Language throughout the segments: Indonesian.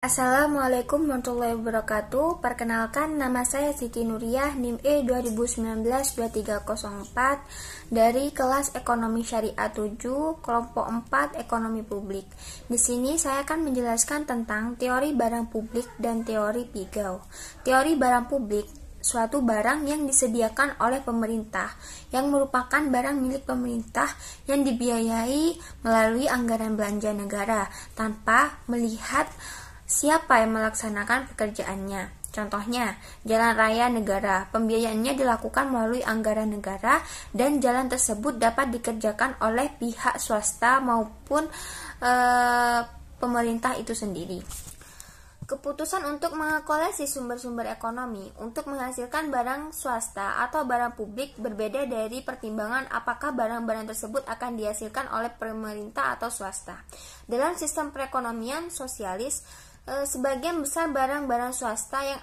Assalamualaikum warahmatullahi wabarakatuh. Perkenalkan, nama saya Siti Nuriyah, NIM E 2019-2304 dari kelas Ekonomi Syariah 7, kelompok 4 Ekonomi Publik. Di sini saya akan menjelaskan tentang teori barang publik dan teori Pigou. Teori barang publik, suatu barang yang disediakan oleh pemerintah, yang merupakan barang milik pemerintah yang dibiayai melalui anggaran belanja negara tanpa melihat siapa yang melaksanakan pekerjaannya. Contohnya, jalan raya negara, pembiayaannya dilakukan melalui anggaran negara dan jalan tersebut dapat dikerjakan oleh pihak swasta maupun pemerintah itu sendiri. Keputusan untuk mengoleksi sumber-sumber ekonomi untuk menghasilkan barang swasta atau barang publik berbeda dari pertimbangan apakah barang-barang tersebut akan dihasilkan oleh pemerintah atau swasta. Dalam sistem perekonomian sosialis, sebagian besar barang-barang swasta yang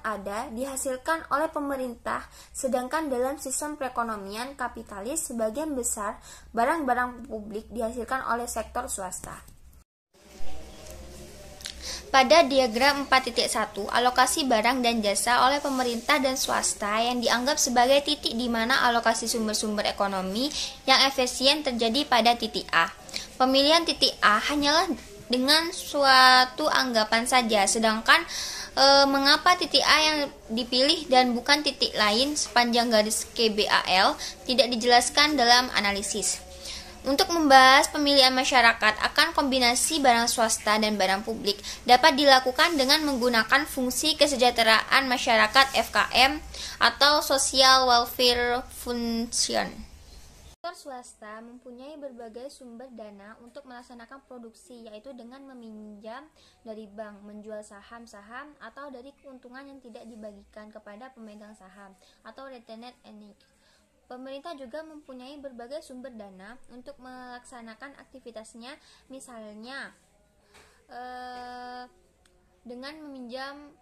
ada dihasilkan oleh pemerintah, sedangkan dalam sistem perekonomian kapitalis sebagian besar barang-barang publik dihasilkan oleh sektor swasta. Pada diagram 4.1, alokasi barang dan jasa oleh pemerintah dan swasta yang dianggap sebagai titik di mana alokasi sumber-sumber ekonomi yang efisien terjadi pada titik A. Pemilihan titik A hanyalah dengan suatu anggapan saja, sedangkan mengapa titik A yang dipilih dan bukan titik lain sepanjang garis KBAL tidak dijelaskan dalam analisis. Untuk membahas pemilihan masyarakat akan kombinasi barang swasta dan barang publik dapat dilakukan dengan menggunakan fungsi kesejahteraan masyarakat FKM atau Social Welfare Function. Sektor swasta mempunyai berbagai sumber dana untuk melaksanakan produksi, yaitu dengan meminjam dari bank, menjual saham-saham, atau dari keuntungan yang tidak dibagikan kepada pemegang saham atau retained earnings. Pemerintah juga mempunyai berbagai sumber dana untuk melaksanakan aktivitasnya, misalnya dengan meminjam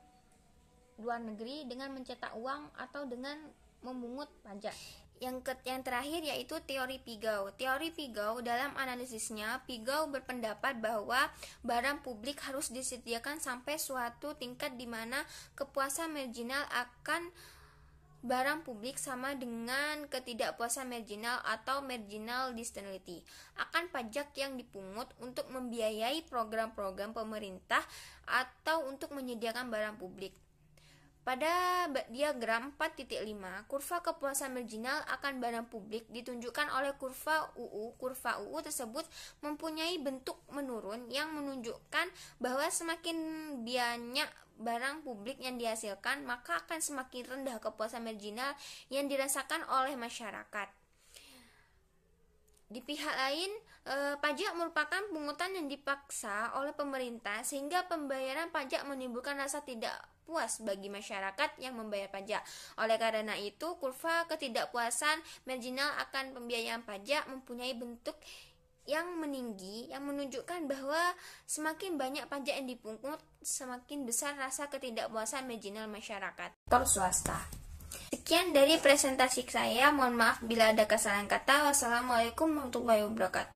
luar negeri, dengan mencetak uang, atau dengan memungut pajak. Yang terakhir yaitu teori Pigou. Teori Pigou dalam analisisnya, Pigou berpendapat bahwa barang publik harus disediakan sampai suatu tingkat di mana kepuasan marginal akan barang publik sama dengan ketidakpuasan marginal atau marginal distinctly akan pajak yang dipungut untuk membiayai program-program pemerintah atau untuk menyediakan barang publik. Pada diagram 4.5, kurva kepuasan marginal akan barang publik ditunjukkan oleh kurva UU. Kurva UU tersebut mempunyai bentuk menurun yang menunjukkan bahwa semakin banyak barang publik yang dihasilkan, maka akan semakin rendah kepuasan marginal yang dirasakan oleh masyarakat. Di pihak lain, pajak merupakan pungutan yang dipaksa oleh pemerintah sehingga pembayaran pajak menimbulkan rasa tidak puas bagi masyarakat yang membayar pajak. Oleh karena itu, kurva ketidakpuasan marginal akan pembiayaan pajak mempunyai bentuk yang meninggi yang menunjukkan bahwa semakin banyak pajak yang dipungut, semakin besar rasa ketidakpuasan marginal masyarakat sektor swasta. Sekian dari presentasi saya, mohon maaf bila ada kesalahan kata. Wassalamualaikum warahmatullahi wabarakatuh.